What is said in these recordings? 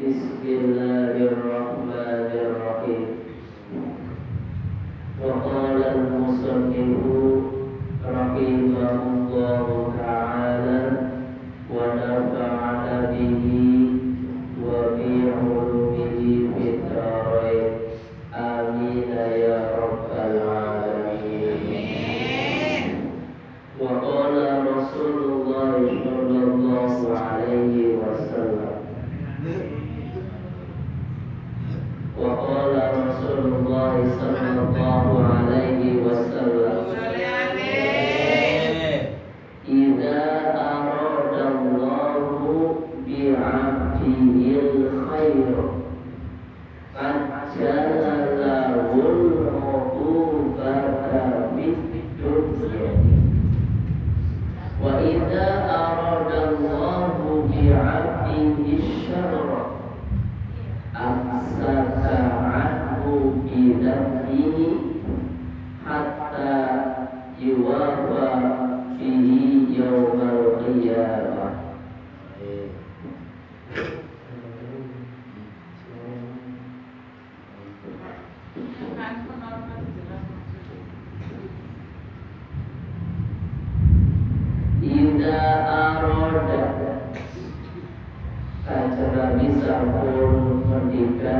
Bismillahirrahmanirrahim. Wa qala al-musannifu rahimahullahu ta'ala wa nafa'ana bihi wa bi 'ulumihi fid dharain. Amin ya rabbal alamin. Wa qala Rasulullah sallallahu alaihi wasallam. Wa qala Rasulullah sallallahu alaihi wasallam. Idza aradallahu bi'abdihil khair ajjalalahul uqubata fid dunya. Wa idza aradallahu bi'abdihi syarra amsaka anhu bidambihi hatta yuwafa fihi yawmal qiyamah. Ida aroda Kanjeng Nabi sampun ngendika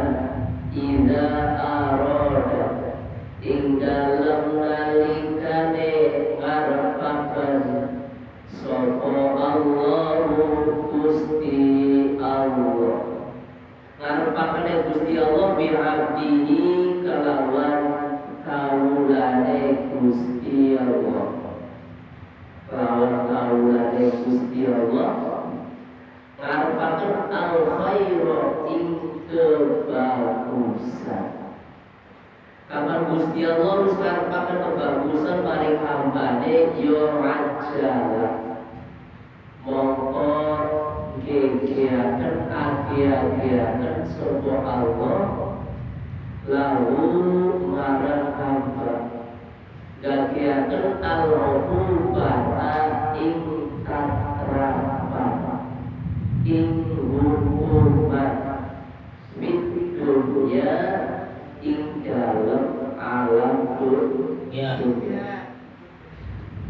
ida aroda ing dalem nalikane ngarepaken sapa Allahu Gusti Allah, ngarepakane Gusti Allah bi abdihi kelawan kawulane Gusti Allah, kelawan kawulane Gusti Allah ngarepaken al khairu ing kebagusan. Kapan Gusti Allah wis ngarepaken kebagusan maring hambane yo ajala mongko gegiaken agia-giaken sapa Allah lalu marang hamba gagiaken al-uqubata ing katrapan ing hukuman fid dunya ing dalam alam dunia.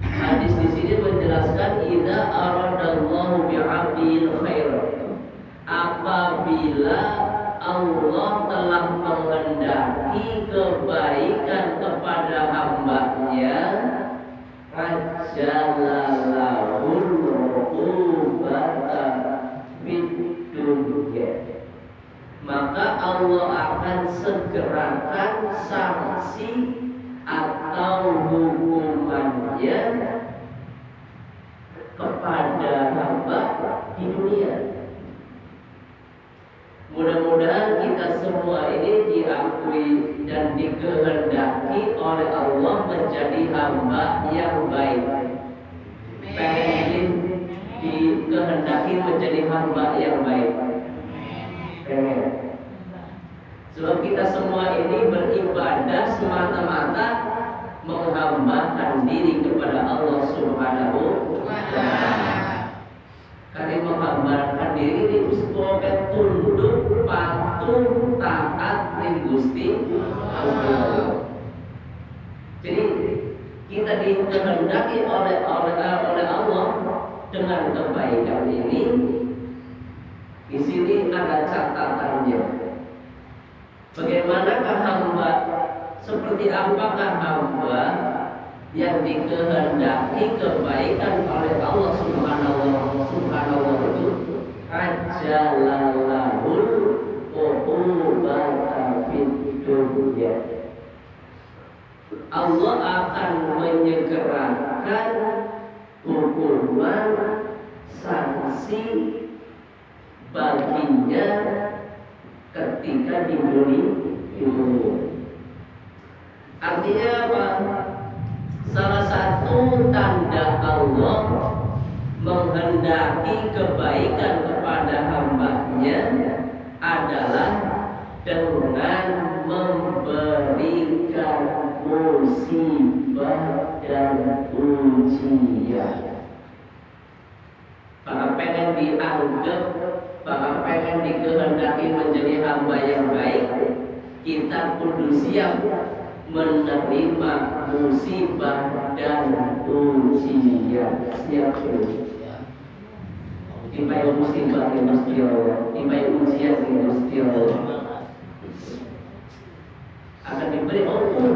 Hadis di sini menjelaskan idza aradallahu bi'abdil khair, apabila Allah telah menghendaki kebaikan kepada hambanya, ajjalalahul uqubata fid dunya, maka Allah akan segerakan sanksi atau hukumannya kepada hamba di dunia. Mudah-mudahan kita semua ini diakui dan dikehendaki oleh Allah menjadi hamba yang baik. Pengen dikehendaki menjadi hamba yang baik. Pengen. Sebab kita semua ini beribadah semata-mata menghambakan diri kepada Allah Subhanahu wa Ta'ala. Karena menghambakan diri itu sebagai tunduk, patuh, taat ning Gusti Allah. Jadi kita dikehendaki oleh Allah dengan kebaikan ini. Di sini ada catatannya. Bagaimanakah hamba? Seperti apakah hamba yang dikehendaki kebaikan oleh Allah Subhanahu itu? Ajjalalahul uqubata fid dunya. Allah akan menyegerakan hukuman sanksi baginya ketika di dunia. Artinya apa? Salah satu tanda Allah menghendaki kebaikan kepada hambanya adalah dengan memberikan musibah dan ujian. Bahkan pengen dianggap, bahkan pengen dikehendaki menjadi hamba yang baik, kita kudu siap menerima musibah dan ujian. Siap timpai musibah yang Gusti Allah, timpai ujian yang Gusti Allah, akan diberi hukum,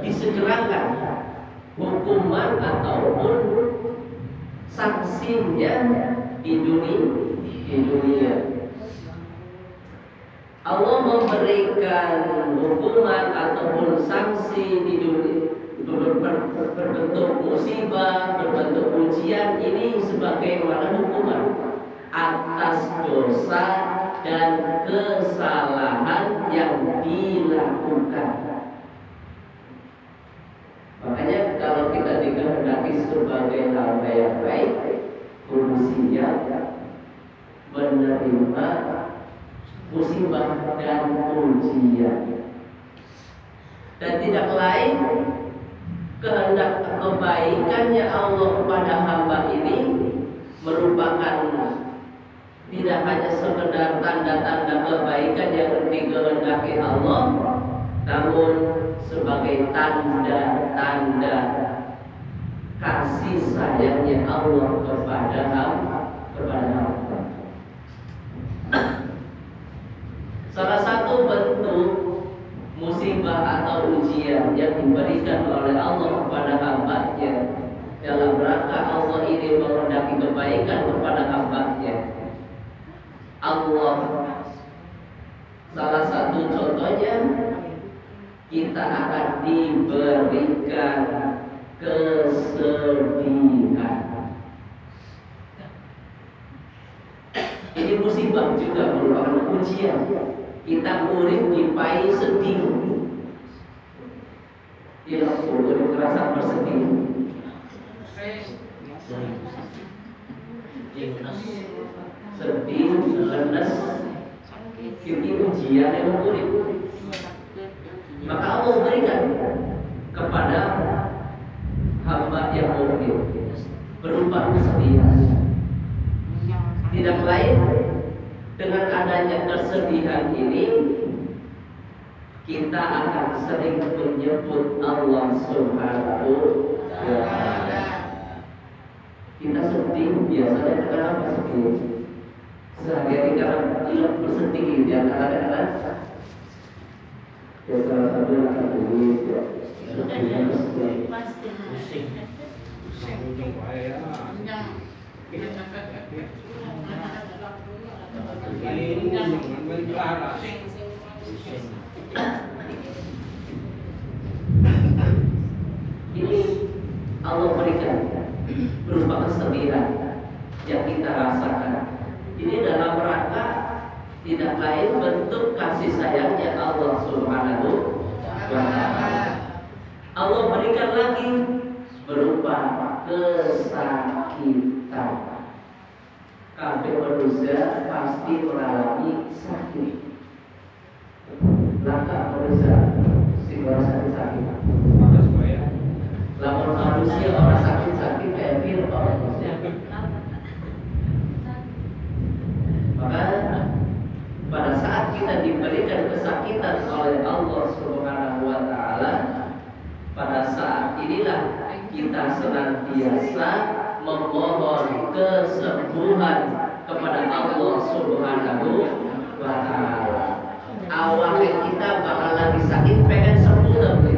disegerakan hukuman ataupun sanksinya di dunia. Allah memberikan hukuman ataupun sanksi di dunia berbentuk musibah, berbentuk ujian ini sebagaimana hukuman atas dosa dan kesalahan yang dilakukan. Makanya kalau kita dikehendaki sebagai hamba yang baik, fungsinya menerima musibah dan ujian, dan tidak lain kehendak kebaikannya Allah kepada hamba ini merupakan tidak hanya sekedar tanda-tanda kebaikan yang dikehendaki Allah, namun sebagai tanda-tanda kasih sayangnya Allah kepada hamba. Salah satu bentuk musibah atau ujian yang diberikan oleh Allah kepada hamba-Nya dalam rangka Allah ini menghendaki kebaikan kepada hamba-Nya. Allah, salah satu contohnya, kita akan diberikan kesedihan. Ini musibah juga merupakan ujian. Kita urip dipai sedih. Ya, urip terasa bersedih. Sedih, lemes, ini ujian yang urip. Maka Allah berikan kepada hamba yang mukmin berupa kesedihan. Tidak lain dengan adanya kesedihan ini, kita akan sering menyebut Allah Subhanahu wa Ta'ala. Kita sedih biasanya kenapa sedih? Sehari-hari karena hilang bersedih di antara kadang-kadang. Ya salah satu akan duit ya. Pasti pusing. Ini Allah berikan berupa kesedihan yang kita rasakan. Ini dalam rangka tidak lain bentuk kasih sayangnya Allah Subhanahu wa Ta'ala. Allah berikan lagi berupa kesakitan. Kabeh manusia pasti mengalami sakit. Langkah manusia sing sakit. Lamun manusia orang sakit kayak virus manusia. Maka pada saat kita diberikan kesakitan oleh Allah Subhanahu wa Ta'ala, pada saat inilah kita senantiasa memohon kesembuhan kepada Allah Subhanahu wa Ta'ala. Awal kita bakal lagi sakit, pengen sembuh tapi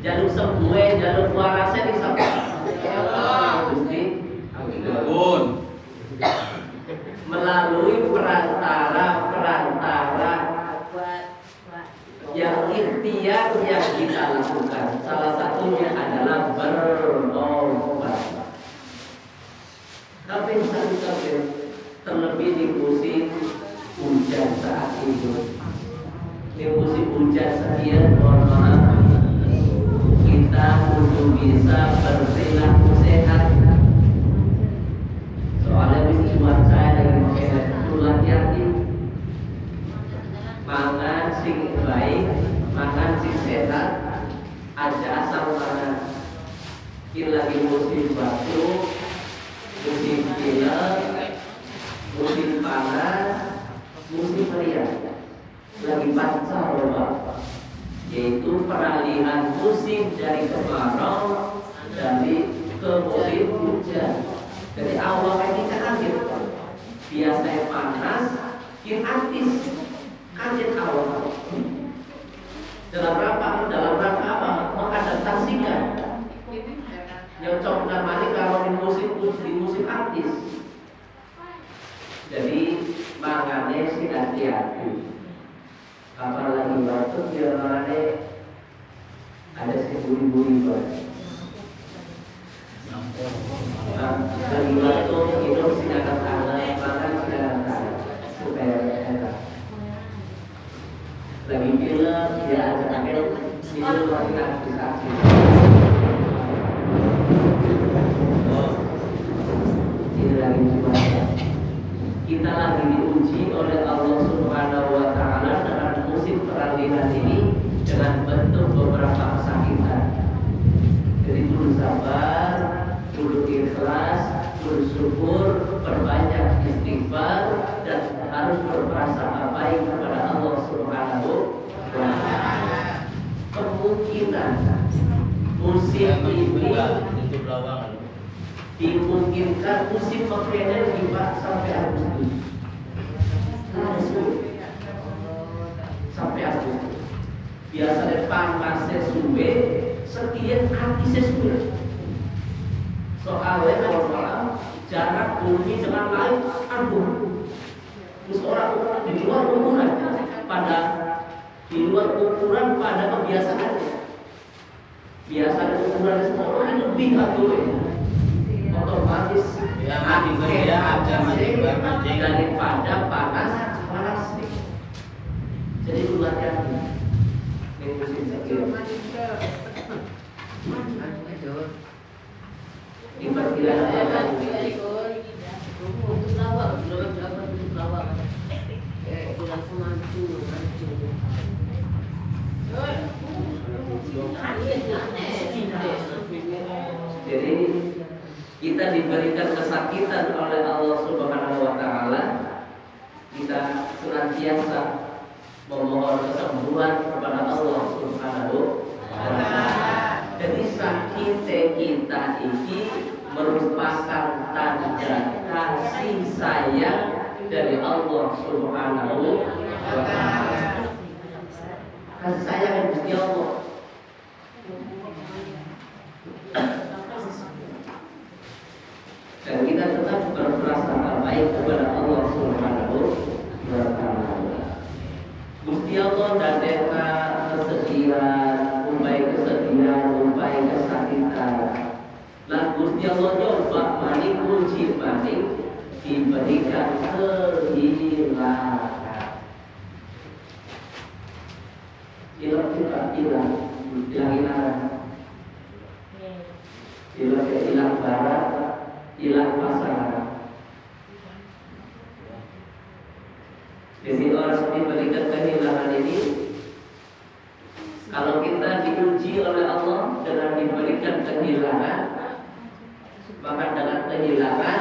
jalur sembuh, jalur warasnya disapa Gusti melalui perantara yang ikhtiar yang kita lakukan. Salah satunya adalah bertobat. Tapi terlebih di musim hujan saat itu. Di musim hujan sekian, mohon maaf, kita untuk bisa berperilaku sehat. Soalnya misi saya lagi pakai tulang yatim. Mangan sing baik, makan sing sehat, aja asal mana. Ini lagi musim batuk, musim pilek, ceria, lagi pancaroba, yaitu peralihan musim dari kemarau ke musim hujan. Jadi awal ini kan akhir, biasanya panas, kini antis, kaget awal. Dalam rangka apa? Mengadaptasikan. Nyocok namanya kalau di musim antis. Jadi makanya sih hati-hati. Apalagi batuk dia makanya ada seburi-buri banget. Lagi batuk hidup silakan tangan, makan silakan tangan supaya enak. Lagi pilek dia ada pakai tidur lagi aktif. Ini lagi gimana? Kita lagi diuji oleh Allah Subhanahu wa Ta'ala dengan musim peralihan ini dengan bentuk beberapa kesakitan. Jadi dulu sabar, dulu ikhlas, bersyukur, perbanyak istighfar, dan harus berprasangka baik kepada Allah Subhanahu wa Ta'ala. Kemungkinan musim ini dimungkinkan musim pemilihan juga sampai Agustus. Sampai Agustus. Biasanya panasnya suwe, sekian anti sesuwe. Soalnya kalau malam jarak bumi dengan lain aduh. Terus orang di luar ukuran pada kebiasaannya. Biasanya ukuran semua orang itu lebih atur. Otomatis daripada panas. Jadi lu hati-hati. Ini musim sekian. Ini perkiraan jadi kita diberikan kesakitan oleh Allah Subhanahu wa Ta'ala. Kita senantiasa memohon kesembuhan kepada Allah Subhanahu wa Ta'ala. Jadi sakit kita ini merupakan tanda kasih sayang dari Allah Subhanahu wa Ta'ala. Kasih sayang yang Gusti Allah. Dan kita tetap berprasangka baik kepada Allah Subhanahu wa Ta'ala. Gusti Allah dadeka kesedihan, umpai kesakitan. Lan Gusti Allah nyoba maning kunci maning diberikan kehilangan. Hilang barat, hilang pasangan. Jadi orang diberikan kehilangan ini, kalau kita diuji oleh Allah dengan diberikan kehilangan, maka dengan kehilangan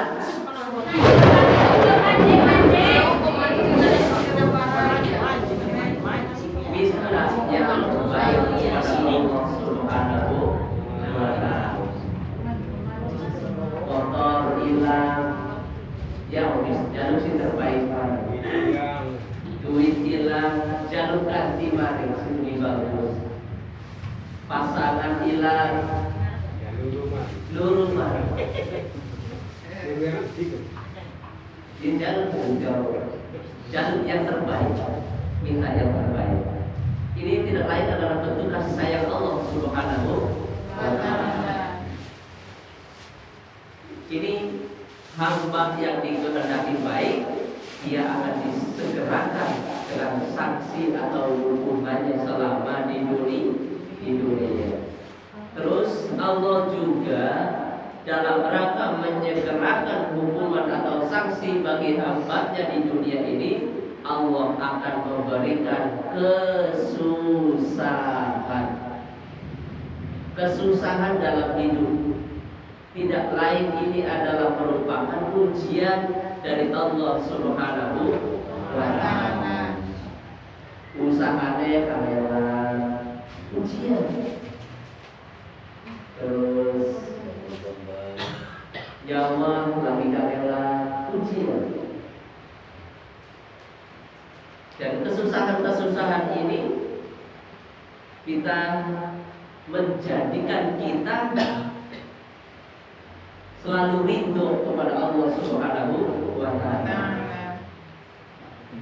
bisnisnya baik kepada Allah Subhanahu wa Ta'ala. Motor hilang, ya jalur sih terbaik. Duit hilang, jalur ganti mari lebih bagus. Pasangan hilang, lurus mari. Di jalur yang terbaik, minta yang terbaik. Ini tidak lain adalah bentuk kasih sayang Allah Subhanahu wa Ta'ala. Ini hamba yang dikehendaki baik, dia akan disegerakan dengan sanksi atau hukumannya selama di dunia. Terus Allah juga dalam rangka menyegerakan hukuman atau sanksi bagi hambanya di dunia ini, Allah akan memberikan kesusahan dalam hidup. Tidak lain ini adalah merupakan ujian dari Allah Subhanahu wa Ta'ala. usahane kamera ujian, terus jamaah lagi kamera ujian. Dan kesusahan-kesusahan ini kita menjadikan kita selalu ridho kepada Allah Subhanahu wa Ta'ala.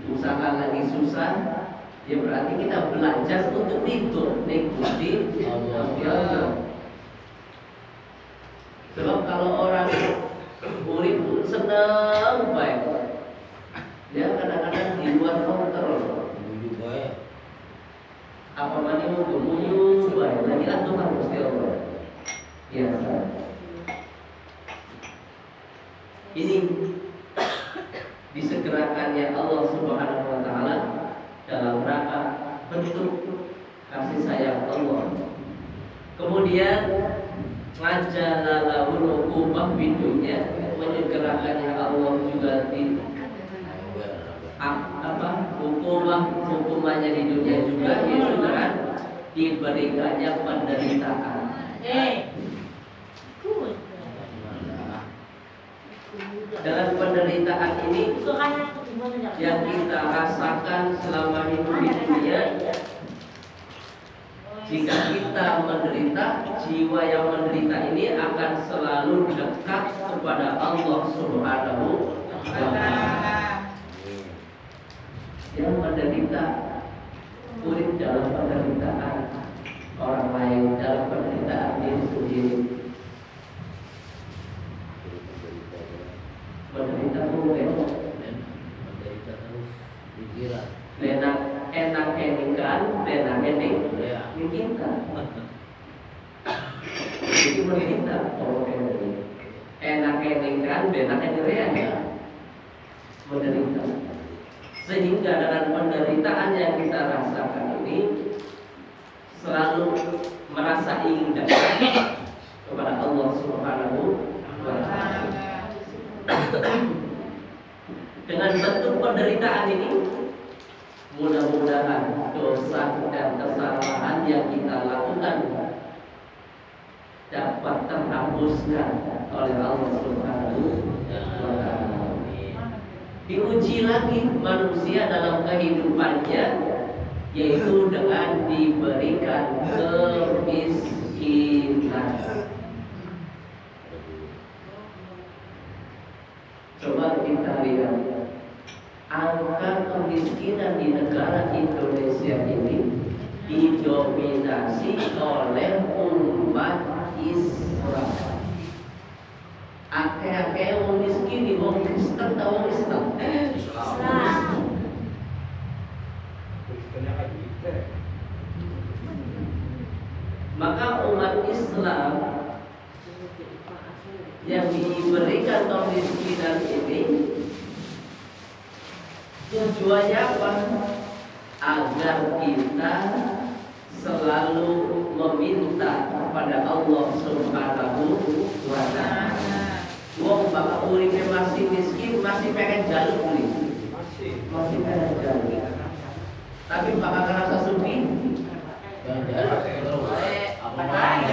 Usaha lagi susah, ya berarti kita belajar untuk ridho nikmati Allah. Sebab kalau orang murid senang baik, dia kadang-kadang di luar kontrol. Apa mana mau kemudian baik lagi lah Tuhan Gusti Allah. Biasa. Ini disegerakannya Allah Subhanahu wa Ta'ala dalam rangka bentuk kasih sayang Allah. Kemudian ngajalalahul uqubah bidunya, menyegerakannya Allah juga di hukumannya di dunia juga, itu kan diberikannya penderitaan. Dalam penderitaan ini yang kita rasakan selama hidup di dunia, jika kita menderita, jiwa yang menderita ini akan selalu dekat kepada Allah Subhanahu wa Ta'ala. Yang menderita urip dalam penderitaan orang lain, dalam penderitaan diri sendiri. Menderita mungkin menderita terus pikiran enak enikan enak ening kita jadi menderita kalau enak enikan enak ening menderita, sehingga dengan penderitaan yang kita rasakan ini selalu merasa ingin dekat kepada Allah Subhanahu wa Ta'ala. Dengan bentuk penderitaan ini, mudah-mudahan dosa dan kesalahan yang kita lakukan dapat terhapuskan oleh Allah Subhanahu wa Ta'ala. Diuji lagi manusia dalam kehidupannya, yaitu dengan diberikan kemiskinan. Coba kita lihat angka kemiskinan di negara Indonesia ini didominasi oleh umat Islam. Akeh-akeh wong miskin di wong Kristen atau wong Islam? Islam. Maka umat Islam yang diberikan kemiskinan ini tujuannya apa? Agar kita selalu meminta kepada Allah Subhanahu wa Ta'ala. Wong bapak uripe masih miskin, masih pengen jaluk uli. Masih pengen jaluk. Tapi bakal ngerasa sugih. Kurang baik.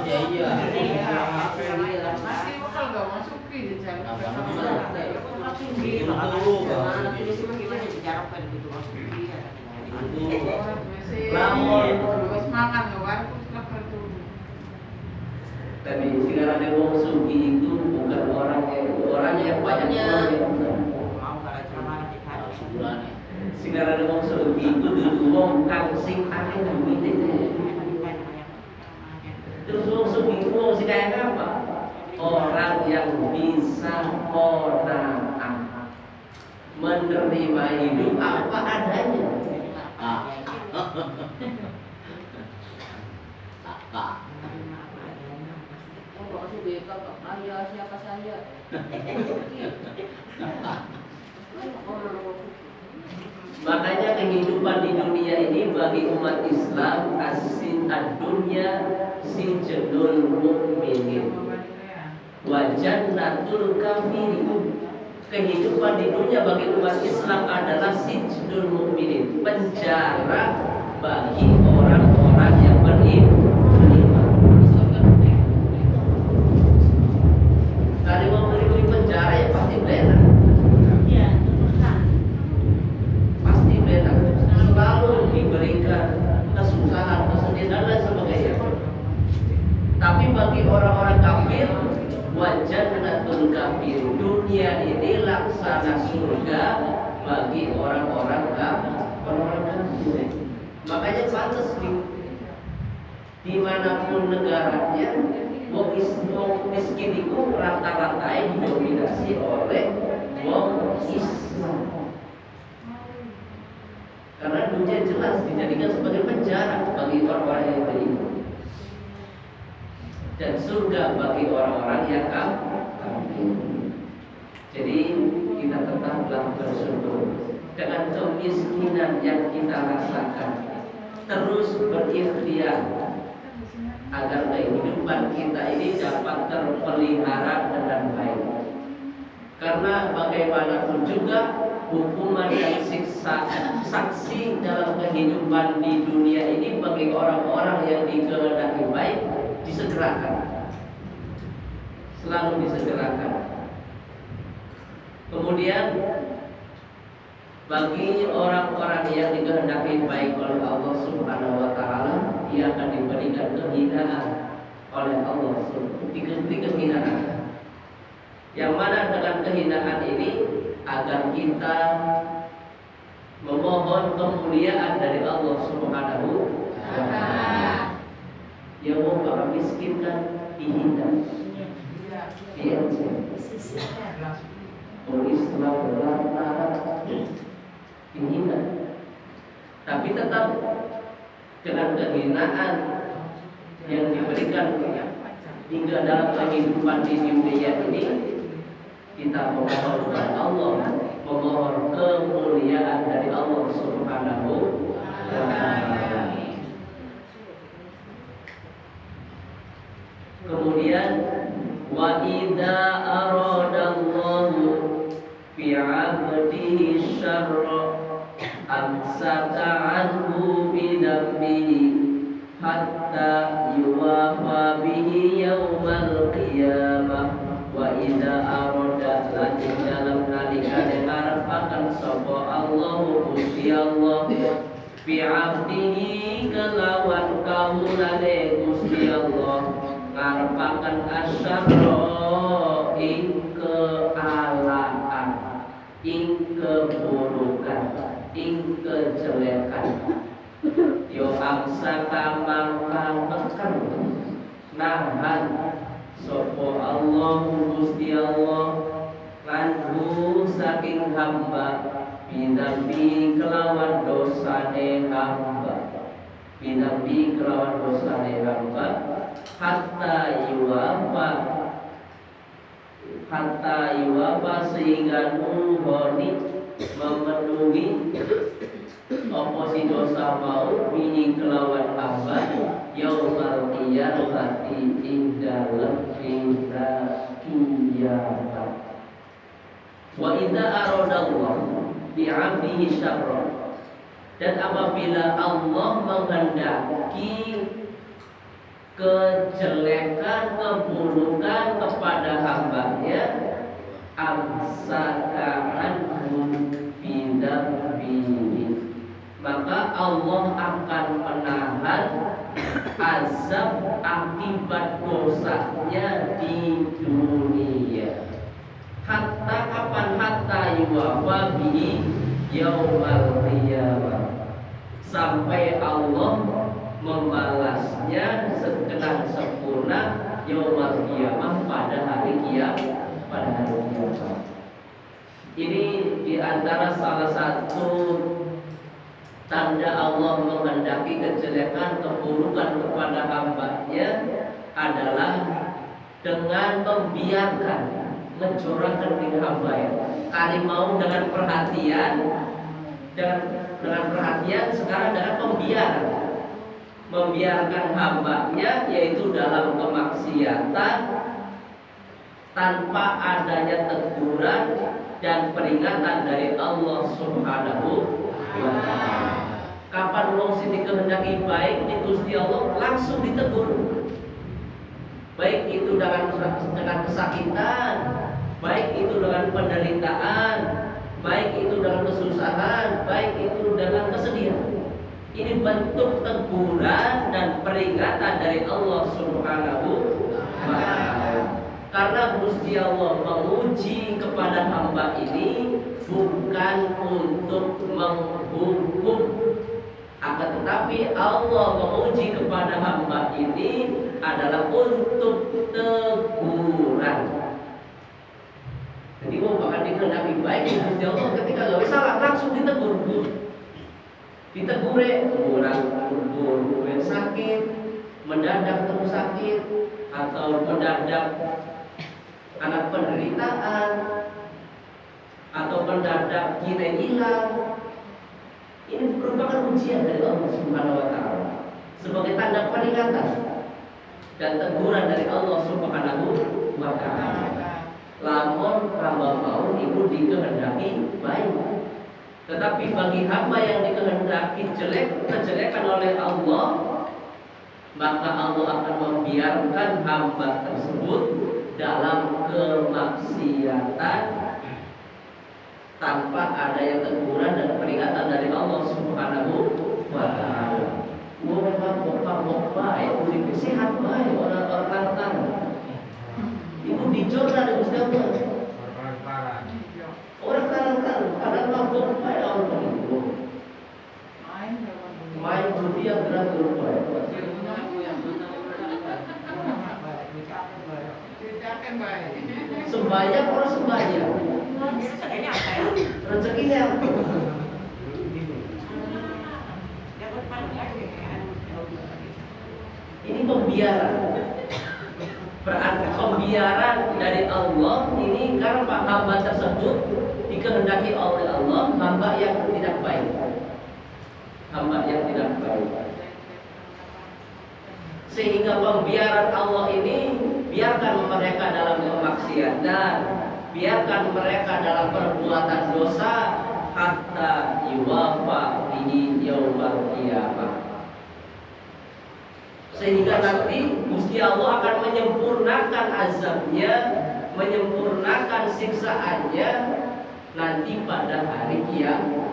Iya. Masih bakal gak masuk di jaluk. Tadi sekarang ada wong sugi itu bukan orang yang banyak uang. Sekarang ada wong sugi itu dulu wong kang sing akeh duwite. Terus wong sugi itu wong sing kaya apa? Orang yang bisa qanaah, menerima hidup apa adanya. Siapa saya? Makanya kehidupan di dunia ini bagi umat Islam asin ad-dunya sijnul mu'minin wa jannatul kafirin. kehidupan di dunia bagi umat Islam adalah sijnul mukminin, penjara bagi orang-orang yang beriman. Kalau mau di penjara ya pasti benar. Pasti benar. Selalu diberikan kesusahan, kesedihan dan lain sebagainya. Tapi bagi orang-orang kafir, wajadnatul kafir, dunia ini laksana surga bagi orang-orang kafir. Makanya pantas dimanapun negaranya, wong miskin itu rata-rata didominasi oleh wong Islam. Karena dunia jelas dijadikan sebagai penjara bagi orang-orang yang beriman, dan surga bagi orang-orang yang kafir. Jadi kita tetaplah bersyukur dengan kemiskinan yang kita rasakan, terus berikhtiar agar kehidupan kita ini dapat terpelihara dengan baik. Karena bagaimanapun juga hukuman dan siksa saksi dalam kehidupan di dunia ini bagi orang-orang yang dikehendaki baik disegerakan, selalu disegerakan. Kemudian bagi orang-orang yang dikehendaki baik oleh Allah Subhanahu wa taala, ia akan diberikan kehinaan oleh Allah Subhanahu, diberi kehinaan. Yang mana dengan kehinaan ini agar kita memohon kemuliaan dari Allah Subhanahu wa taala. Yang mau orang miskin kan dihina, Islam berlarang dihina, tapi tetap dengan kehinaan yang diberikan hingga dalam kehidupan di dunia ini, kita memohon kepada Allah, memohon kemuliaan dari Allah Subhanahu wa taala. Kemudian wa idza aradallahu fi 'abdihi syarra amsaka 'anhu bi dhanbihi hatta yuwafa bihi yaumal qiyamah. Wa idza arada lan dalam nalikane ngarepaken sapa Allahu Gusti Allah fi 'abdihi kelawan kawulane Gusti Allah ngarepaken asyarra ing kealaan, ing keburukan, ing kejelekan, yo angsaka mangkang tekan nahan sapa Allah Gusti Allah lanhu saking hamba binambi kelawan dosane hamba, binambi kelawan dosane hamba hatta yuwafa sehingga nuhoni memenuhi oposisi dosa mau bini kelawan hamba yaumal qiyamati ing dalem dina kiamat. Wa idza aradallah bi 'abdihi syarra, dan apabila Allah menghendaki kejelekan, keburukan kepada hambanya, amsaka anhu bidambihi, maka Allah akan menahan azab akibat dosanya di dunia. Hatta kapan? Hatta yuwafa bihi yaumal qiyamah, sampai Allah membalasnya dengan sempurna yaumul qiyamah, pada hari kiamat. Ini diantara salah satu tanda Allah menghendaki kejelekan, keburukan kepada hambanya adalah dengan membiarkan, mencorahkan diri hamba ya. Kali mau dengan perhatian, dengan perhatian, sekarang dengan membiarkan hambanya, yaitu dalam kemaksiatan, tanpa adanya teguran dan peringatan dari Allah Subhanahu wa taala. Kapan wong sing dikehendaki baik di Gusti Allah langsung ditegur. Baik itu dengan kesakitan, baik itu dengan penderitaan, baik itu dengan kesusahan, baik itu dengan kesedihan. Ini bentuk teguran dan peringatan dari Allah Subhanahu wa taala. Karena Gusti Allah menguji kepada hamba ini bukan untuk menghukum, akan tetapi Allah menguji kepada hamba ini adalah untuk teguran. Jadi mau bahkan dikehendaki baik Gusti Allah ketika gak salah langsung ditegur. Ditegur orang yang sakit, mendadak terus sakit, atau mendadak anak penderitaan, atau mendadak gila hilang. Ini merupakan ujian dari Allah Subhanahu wa taala sebagai tanda peringatan dan teguran dari Allah Subhanahu wa taala. Lamun hamba mau ibu dikehendaki baik, tetapi bagi hamba yang dikehendaki kejelekan oleh Allah, maka Allah akan membiarkan hamba tersebut dalam kemaksiatan tanpa ada yang teguran dan peringatan dari Allah Subhanahu wa taala. Memang baik, udah sehat baik, orang rentan. Ibu dijodoh dari Gusti Allah. Orang rentan, padahal mabuk baik orang itu. Main judi yang berat baik. Sembahyang orang sembahyang. Rezekinya ini pembiaran. Berarti pembiaran dari Allah ini karena hamba tersebut dikehendaki oleh Allah hamba yang tidak baik. Hamba yang tidak baik. Sehingga pembiaran Allah ini biarkan mereka dalam kemaksiatan, biarkan mereka dalam perbuatan dosa hatta yuwafa bihi yaumil qiyamah. Sehingga nanti Gusti Allah akan menyempurnakan azabnya, menyempurnakan siksaannya nanti pada hari kiamat.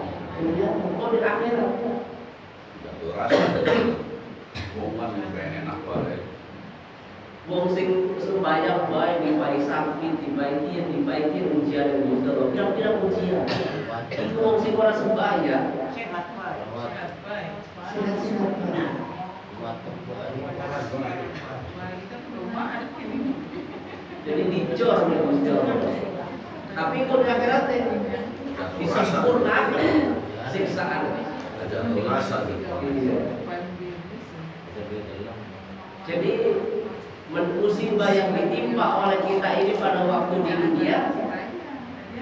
Oh di akhirat. Wong sing sembahyang bae diparingi sakit, dibaiki ujian dari Gusti Allah. Pirang-pirang ujian. Iku wong sing ora sembahyang sehat bae. Jadi dicor nih Gusti Allah. Tapi kok di akhirat disempurnakan siksaan. Ada rasa gitu. Jadi musibah yang ditimpa oleh kita ini pada waktu di dunia,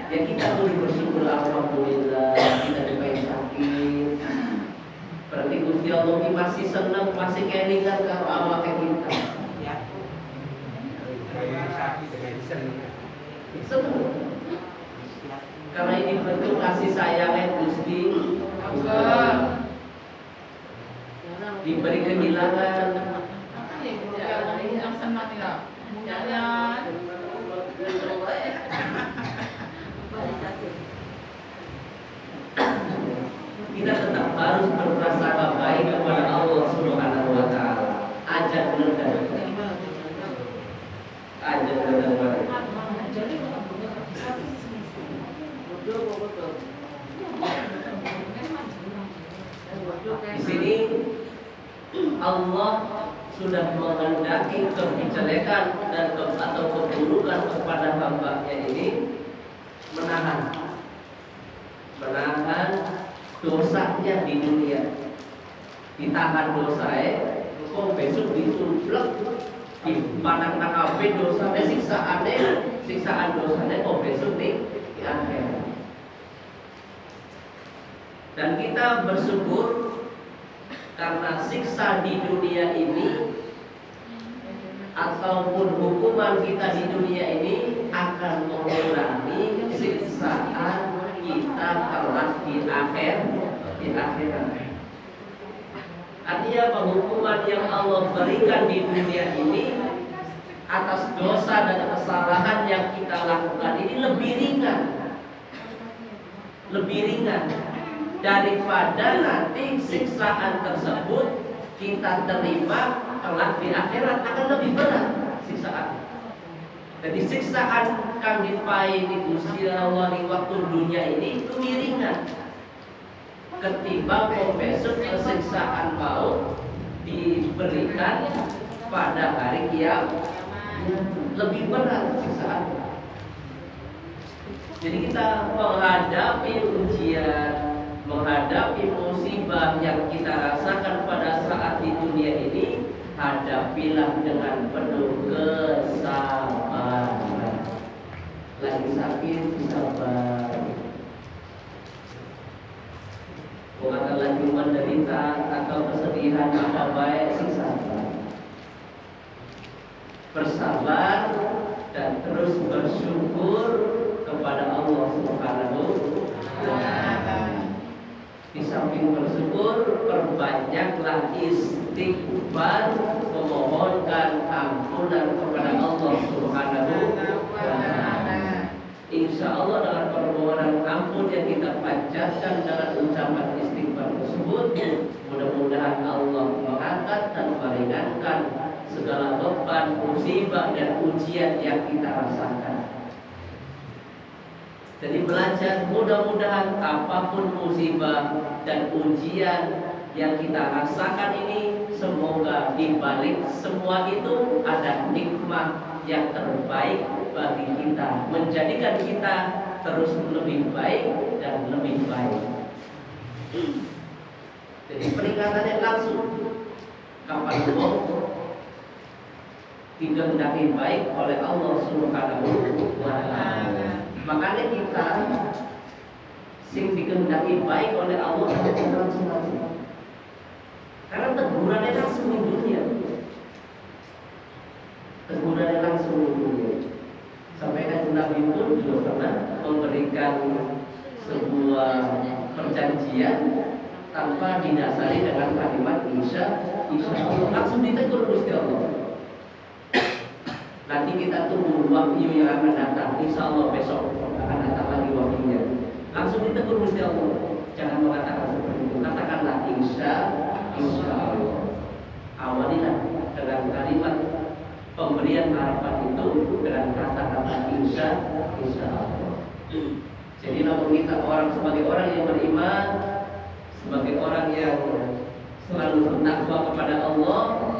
ya kita boleh bersyukur alhamdulillah kita diberi sakit. Berarti Gusti Allah masih senang, masih kelingan kalau awak kita. Senang. Karena ini bentuk kasih sayangnya Gusti Allah. Diberi kehilangan. Kita tetap harus berprasangka baik kepada Allah Subhanahu wa taala. Ajak benar. Ajak benar. Di sini Allah sudah menghendaki kejelekan dan atau keburukan kepada hamba-Nya ini menahan dosanya di dunia. Ditahan dosanya, kok besok ditublek di panang kabeh dosanya siksaan dosanya kok besok di akhirat. Dan kita bersyukur karena siksa di dunia ini ataupun hukuman kita di dunia ini di akhirat. Artinya penghukuman yang Allah berikan di dunia ini atas dosa dan kesalahan yang kita lakukan ini lebih ringan daripada nanti siksaan tersebut kita terima kelak di akhirat akan lebih berat siksaan. Jadi siksaan kang dipai di Gusti Allah di waktu dunia ini itu ringan ketimbang pembesok siksaan maut diberikan pada hari kiamat, lebih berat siksaan. Jadi kita menghadapi ujian, menghadapi musibah yang kita rasakan pada saat di dunia ini, hadapilah dengan penuh kesabaran. Lagi sakit, sabar. Bukan lagi menderita atau kesedihan apa baik, sabar. Bersabar dan terus bersyukur kepada Allah Subhanahu wa Ta'ala. Di samping bersyukur, perbanyaklah istighfar, memohonkan ampunan kepada Allah Subhanahu wa Ta'ala. Insya Allah dengan permohonan ampun yang kita panjatkan dengan ucapan istighfar tersebut, mudah-mudahan Allah mengangkat dan meringankan segala beban, musibah dan ujian yang kita rasakan. Jadi belajar, mudah-mudahan apapun musibah dan ujian yang kita rasakan ini, semoga di balik semua itu ada nikmat yang terbaik bagi kita, menjadikan kita terus lebih baik dan lebih baik. Jadi peringatannya langsung kapan dikehendaki baik oleh Allah Subhanahu wa Ta'ala. Makanya kita sing dikehendaki baik oleh Allah langsung. Karena tegurannya langsung di dunia. Tegurannya langsung di dunia. Sampai kan Nabi pun juga pernah memberikan sebuah perjanjian tanpa didasari dengan kalimat insya Allah, langsung ditegur Gusti Allah. Nanti kita tunggu wahyu yang akan datang. Insya Allah besok akan datang lagi wahyunya. Langsung ditegur Gusti Allah. Jangan mengatakan seperti itu. Katakanlah insya Allah. Awalilah dengan kalimat pemberian harapan itu dengan kata-kata insya Allah. Jadi namun kita sebagai orang yang beriman, sebagai orang yang selalu bertakwa kepada Allah,